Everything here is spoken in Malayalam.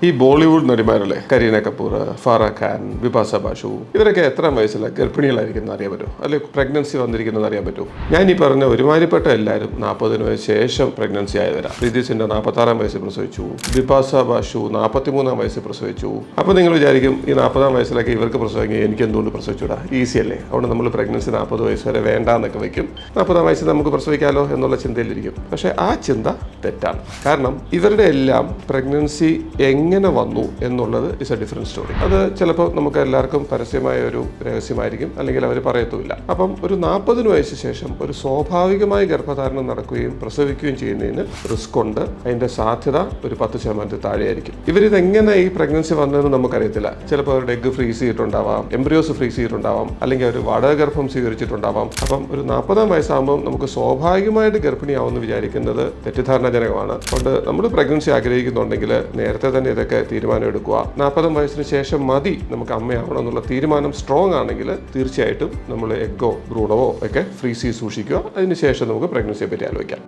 ഈ ബോളിവുഡ് നടിമാരല്ലേ, കരീന കപൂർ, ഫാറ ഖാൻ, ബിപാസ ബാസു, ഇവരൊക്കെ എത്ര വയസ്സിൽ ഗർഭിണികളായിരിക്കുന്നത് അറിയാൻ പറ്റുമോ, അല്ലെങ്കിൽ പ്രഗ്നൻസി വന്നിരിക്കുന്നത് അറിയാൻ പറ്റുമോ? ഞാൻ ഈ പറഞ്ഞ ഒരുമാതിരിപ്പെട്ട എല്ലാവരും 40 വയസ്സ് ശേഷം പ്രഗ്നൻസി ആയവരാ. പ്രീതി സിൻഡ 46 വയസ്സിൽ പ്രസവിച്ചു, ബിപാസ ബാസു 43 വയസ്സിൽ പ്രസവിച്ചു. അപ്പോൾ നിങ്ങൾ വിചാരിക്കും, ഈ 40 വയസ്സിലൊക്കെ ഇവർക്ക് പ്രസവിക്കുക, എനിക്ക് എന്തുകൊണ്ട് പ്രസവിച്ചൂടാ, ഈസി അല്ലേ, അതുകൊണ്ട് നമ്മൾ പ്രഗ്നൻസി 40 വയസ്സ് വരെ വേണ്ട എന്നൊക്കെ വയ്ക്കും. 40 വയസ്സിൽ നമുക്ക് പ്രസവിക്കാമല്ലോ എന്നുള്ള ചിന്തയിലിരിക്കും. പക്ഷേ ആ ചിന്ത തെറ്റാണ്. കാരണം ഇവരുടെ എല്ലാം പ്രഗ്നൻസി എങ്ങനെ വന്നു എന്നുള്ളത് ഇസ് എ ഡിഫറെൻറ്റ് സ്റ്റോറി. അത് ചിലപ്പോൾ നമുക്ക് എല്ലാവർക്കും പരസ്യമായ ഒരു രഹസ്യമായിരിക്കും, അല്ലെങ്കിൽ അവർ പറയത്തുമില്ല. അപ്പം ഒരു 40 വയസ്സ് ശേഷം ഒരു സ്വാഭാവികമായ ഗർഭധാരണം നടക്കുകയും പ്രസവിക്കുകയും ചെയ്യുന്നതിന് റിസ്ക് ഉണ്ട്. അതിൻ്റെ സാധ്യത ഒരു 10% താഴെയായിരിക്കും. ഇവരിതെങ്ങനെ ഈ പ്രഗ്നൻസി വന്നതെന്ന് നമുക്കറിയത്തില്ല. ചിലപ്പോൾ അവരുടെ എഗ്ഗ് ഫ്രീസ് ചെയ്തിട്ടുണ്ടാവാം, എംബ്രിയോസ് ഫ്രീസ് ചെയ്തിട്ടുണ്ടാവാം, അല്ലെങ്കിൽ അവർ വാടകഗർഭം സ്വീകരിച്ചിട്ടുണ്ടാവാം. അപ്പം ഒരു 40 വയസ്സാകുമ്പോൾ നമുക്ക് സ്വാഭാവികമായിട്ട് ഗർഭിണിയാവുമെന്ന് വിചാരിക്കുന്നത് തെറ്റിദ്ധാരണജനകമാണ്. അതുകൊണ്ട് നമ്മൾ പ്രഗ്നൻസി ആഗ്രഹിക്കുന്നുണ്ടെങ്കിൽ നേരത്തെ തന്നെ ഇതൊക്കെ തീരുമാനം എടുക്കുക. 40 വയസ്സിന് ശേഷം മതി നമുക്ക് അമ്മയാവണം എന്നുള്ള തീരുമാനം സ്ട്രോങ് ആണെങ്കിൽ തീർച്ചയായിട്ടും നമ്മൾ എഗ്ഗോ ഭ്രൂണമോ ഒക്കെ ഫ്രീസ് ചെയ്ത് സൂക്ഷിക്കുക. അതിനുശേഷം നമുക്ക് പ്രഗ്നൻസിയെ പറ്റി ആലോചിക്കാം.